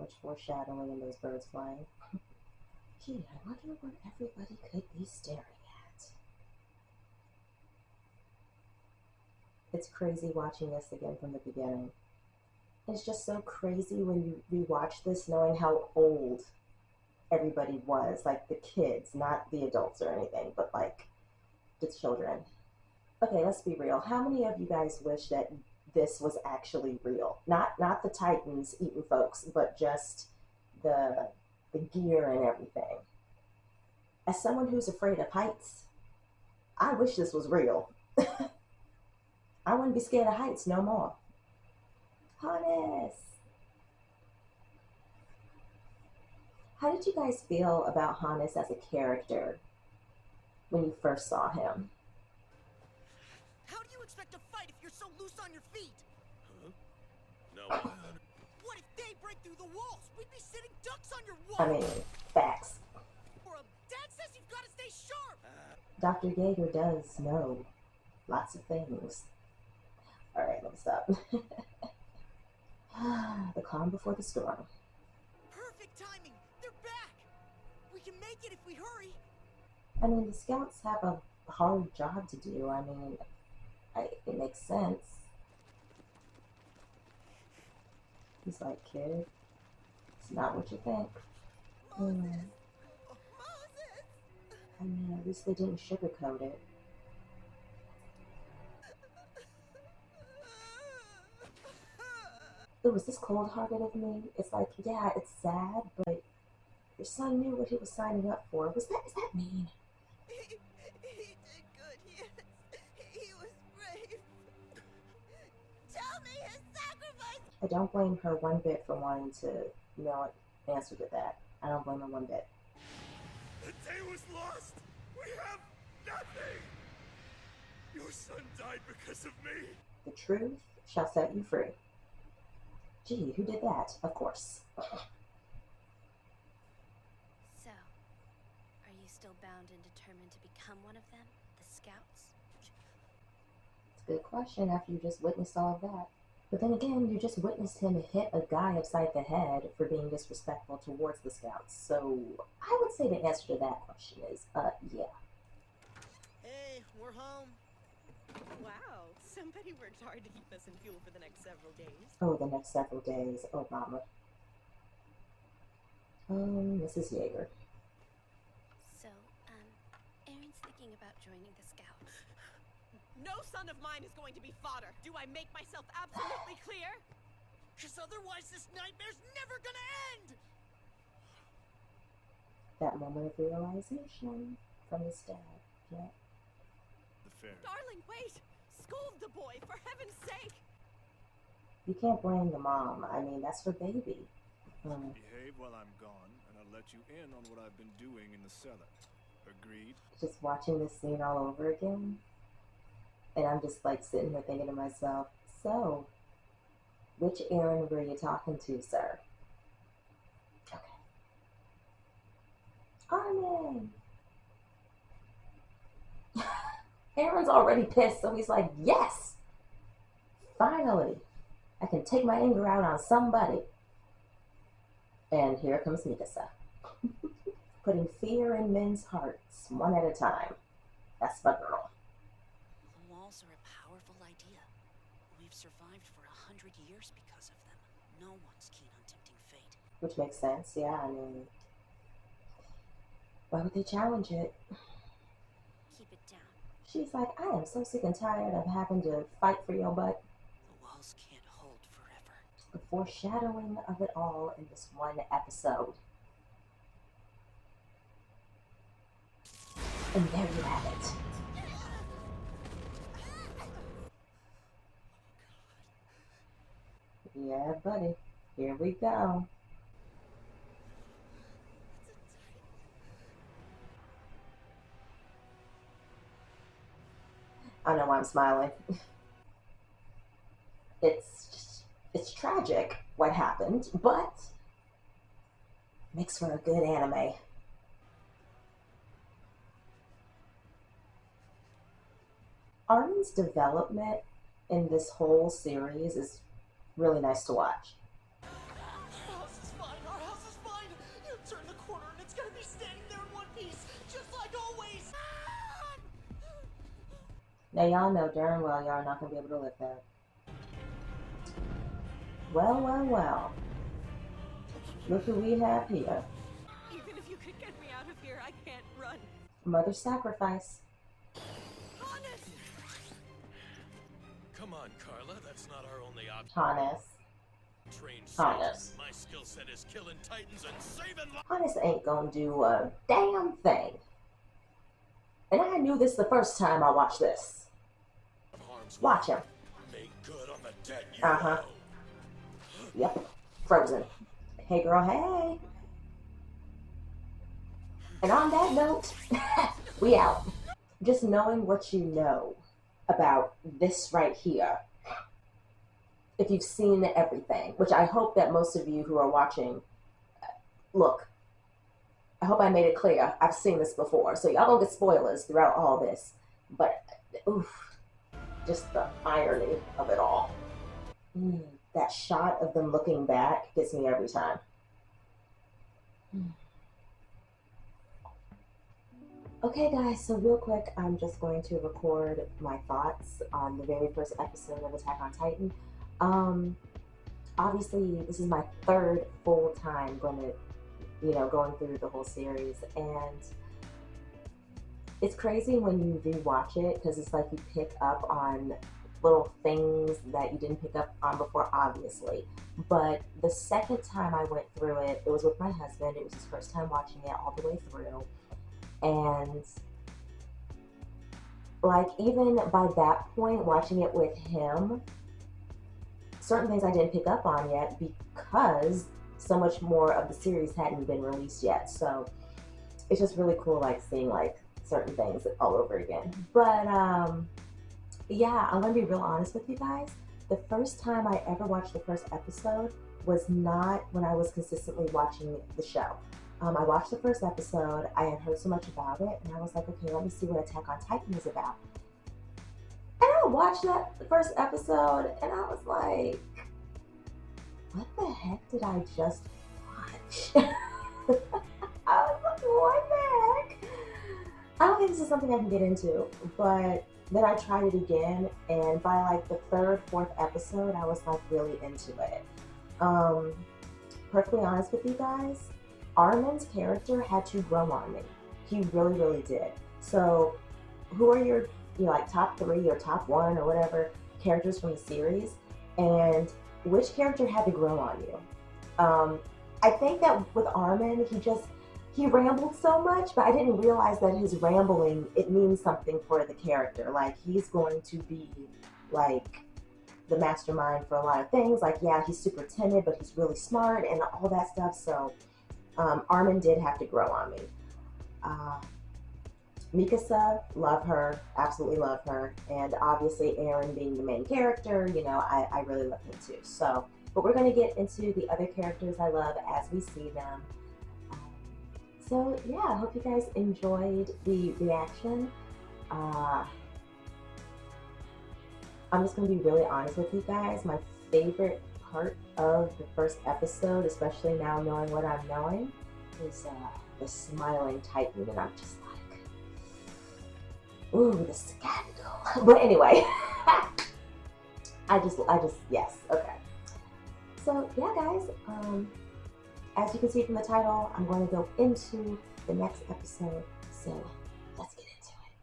much foreshadowing in those birds flying. Gee, I wonder what everybody could be staring at. It's crazy watching this again from the beginning. It's just so crazy when you rewatch this knowing how old everybody was. Like the kids, not the adults or anything, but like the children. Okay, let's be real. How many of you guys wish that this was actually real? Not the Titans eating folks, but just the gear and everything. As someone who's afraid of heights, I wish this was real. I wouldn't be scared of heights no more. Hannes! How did you guys feel about Hannes as a character when you first saw him? How do you expect to fight if you're so loose on your feet? Huh? No. What if they break through the walls? We'd be sitting ducks on your I wall. mean, facts. Dad says you've got to stay sharp. Dr. Yeager does know lots of things. Alright, let me stop. The calm before the storm. Perfect timing. They're back. We can make it if we hurry. I mean, the scouts have a hard job to do. I mean, it makes sense. He's like, kid, it's not what you think. Moses. I mean, at least they didn't sugarcoat it. It was this cold-hearted of me. It's like, yeah, it's sad, but your son knew what he was signing up for. Is that mean? He did good. He was brave. Tell me his sacrifice. I don't blame her one bit for wanting to, answer to that. I don't blame her one bit. The day was lost! We have nothing! Your son died because of me! The truth shall set you free. Gee, who did that? Of course. So, are you still bound and determined to become one of them? The Scouts? It's a good question after you just witnessed all of that. But then again, you just witnessed him hit a guy upside the head for being disrespectful towards the Scouts. So, I would say the answer to that question is, yeah. Hey, we're home. Wow, somebody worked hard to keep us in fuel for the next several days. Oh, the next several days. Oh, mama. Mrs. Yeager. So, Aaron's thinking about joining the Scouts. No son of mine is going to be fodder. Do I make myself absolutely clear? Because otherwise this nightmare's never gonna end! That moment of realization from his dad. Yeah. The fair. Darling, wait! Scold the boy, for heaven's sake! You can't blame the mom. I mean, that's her baby. Behave while I'm gone, and I'll let you in on what I've been doing in the cellar. Agreed? Just watching this scene all over again. And I'm just like sitting here thinking to myself, so, which Aaron were you talking to, sir? Okay. Armin! Aaron's already pissed, so he's like, yes! Finally, I can take my anger out on somebody. And here comes Mikasa. Putting fear in men's hearts, one at a time. That's my girl. The walls are a powerful idea. We've survived for 100 years because of them. No one's keen on tempting fate. Which makes sense, yeah, I mean, why would they challenge it? Keep it down. She's like, I am so sick and tired of having to fight for your butt. The walls can't hold forever. The foreshadowing of it all in this one episode. And there you have it. Yeah, buddy. Here we go. I know why I'm smiling. It's tragic what happened, but makes for a good anime. Armin's development in this whole series is really nice to watch. The house is fine. Now y'all know darn well y'all are not gonna be able to lift that. Well, well, well. Look who we have here. Even if you could get me out of here, I can't run. Mother sacrifice. Hannes! Come on, Carla. That's not our only option. Hannes. Trained Hannes. My skill set is killing titans and saving lives. Hannes ain't gonna do a damn thing. And I knew this the first time I watched this. Watch him. Make good on the debt you Uh-huh. owe. Yep. Frozen. Hey girl, hey. And on that note, we out. Just knowing what you know about this right here, if you've seen everything, which I hope that most of you who are watching, look, I hope I made it clear. I've seen this before, so y'all gonna get spoilers throughout all this. But, oof, just the irony of it all. That shot of them looking back gets me every time. Okay guys, so real quick, I'm just going to record my thoughts on the very first episode of Attack on Titan. Obviously, this is my third full time going through the whole series, and it's crazy when you rewatch it because it's like you pick up on little things that you didn't pick up on before, obviously. But the second time I went through it, it was with my husband. It was his first time watching it all the way through. And like, even by that point, watching it with him, certain things I didn't pick up on yet because so much more of the series hadn't been released yet. So it's just really cool, like, seeing like certain things all over again. But yeah, I'm gonna be real honest with you guys. The first time I ever watched the first episode was not when I was consistently watching the show. I watched the first episode, I had heard so much about it, and I was like, okay, let me see what Attack on Titan is about. And I watched the first episode, and I was like, what the heck did I just watch? I was like, what the heck? I don't think this is something I can get into, but then I tried it again, and by like the third, fourth episode, I was like really into it. Perfectly honest with you guys, Armin's character had to grow on me. He really, really did. So, who are your like top 3 or top 1 or whatever characters from the series, and which character had to grow on you? I think that with Armin, he rambled so much, but I didn't realize that his rambling, it means something for the character. Like, he's going to be like the mastermind for a lot of things. Like, yeah, he's super timid, but he's really smart and all that stuff. So Armin did have to grow on me. Mikasa, love her, absolutely love her. And obviously Eren being the main character, I really love him too. So, but we're going to get into the other characters I love as we see them. So yeah, I hope you guys enjoyed the reaction. I'm just going to be really honest with you guys. My favorite part of the first episode, especially now knowing what I'm knowing, is the smiling Titan, and I'm just like, ooh, the scandal. But anyway, I just, yes, okay. So yeah, guys, as you can see from the title, I'm going to go into the next episode, so let's get into it.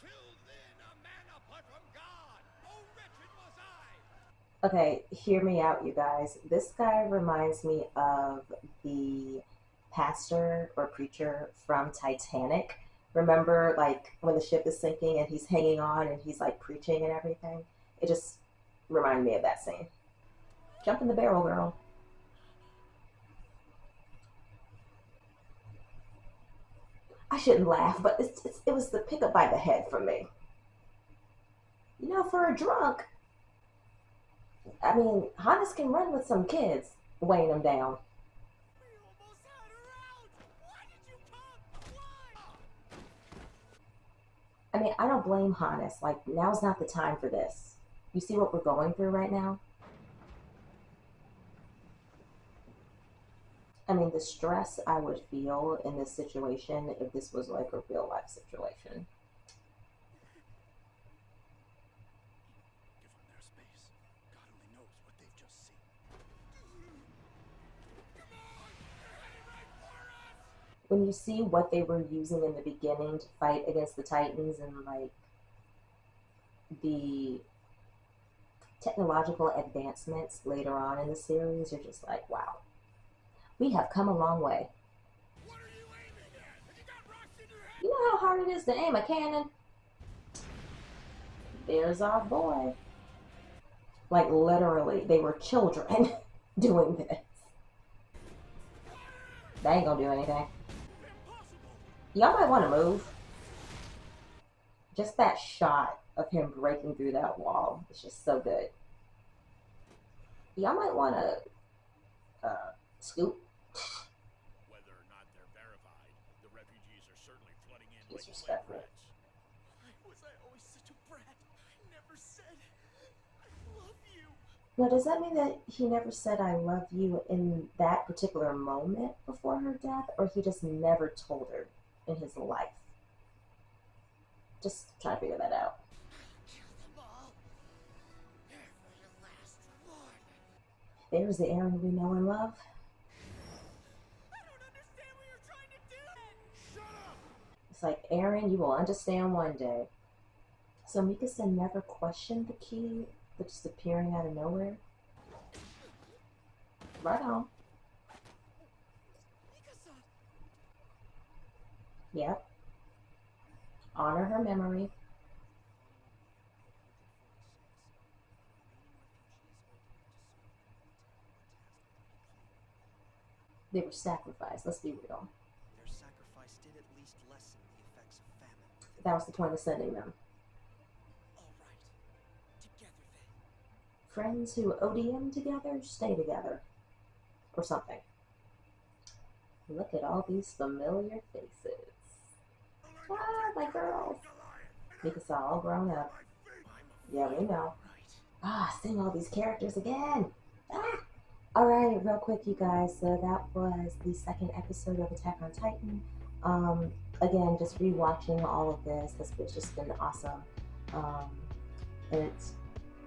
Till then, a man apart from God. Oh, wretched was I. Okay, hear me out, you guys. This guy reminds me of the pastor or preacher from Titanic. Remember, like, when the ship is sinking and he's hanging on and he's, like, preaching and everything? It just reminded me of that scene. Jump in the barrel, girl. I shouldn't laugh, but it was the pickup by the head for me. For a drunk, I mean, Hannes can run with some kids weighing him down. We almost had her out. Why did you come? Why? I mean, I don't blame Hannes. Like, now's not the time for this. You see what we're going through right now? I mean, the stress I would feel in this situation if this was like a real life situation. when you see what they were using in the beginning to fight against the Titans and like the technological advancements later on in the series, you're just like, wow, we have come a long way. What are you aiming at? Have you got rocks in your head? You know how hard it is to aim a cannon? There's our boy. Like literally, they were children doing this. They ain't gonna do anything. Y'all might want to move. Just that shot of him breaking through that wall is just so good. Y'all might want to scoop. Whether or not they're verified, the refugees are certainly flooding in like Disrespectful. rats. Why was I always such a brat? I never said I love you. Now, does that mean that he never said "I love you" in that particular moment before her death, or he just never told her in his life? Just trying to figure that out. Kill them all. Every last one. There's the Aaron we know and love. I don't understand what you're trying to do. Shut up! It's like, Aaron, you will understand one day. So Mikasa never questioned the key, but just appearing out of nowhere. Right on. Mikasa. Yep. Honor her memory. They were sacrificed, let's be real. Their sacrifice did at least lessen the effects of famine. That was the point of sending them. All right. Together then. Friends who ODM together, stay together. Or something. Look at all these familiar faces. Ah, my girls. Mikasa all grown up. Yeah, we know. Ah, seeing all these characters again. Ah! Alright, real quick, you guys. So that was the second episode of Attack on Titan. Again, just rewatching all of this has just been awesome. And it's,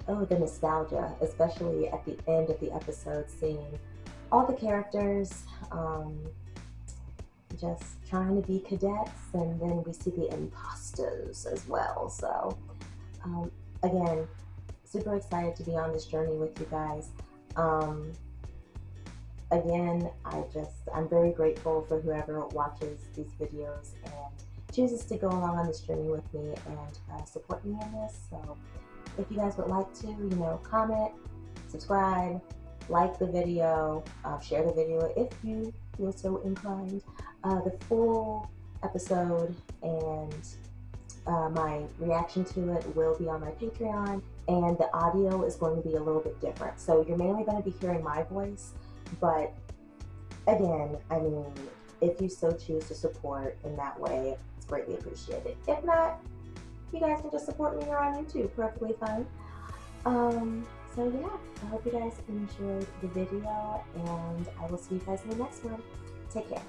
oh, the nostalgia, especially at the end of the episode, seeing all the characters just trying to be cadets, and then we see the imposters as well. So, again, super excited to be on this journey with you guys. Again, I'm very grateful for whoever watches these videos and chooses to go along on this journey with me and support me in this. So if you guys would like to, comment, subscribe, like the video, share the video if you feel so inclined. The full episode and my reaction to it will be on my Patreon, and the audio is going to be a little bit different. So you're mainly going to be hearing my voice, but again, I mean, if you so choose to support in that way, it's greatly appreciated. If not, you guys can just support me here on YouTube, perfectly fine. So yeah, I hope you guys enjoyed the video, and I will see you guys in the next one. Take care.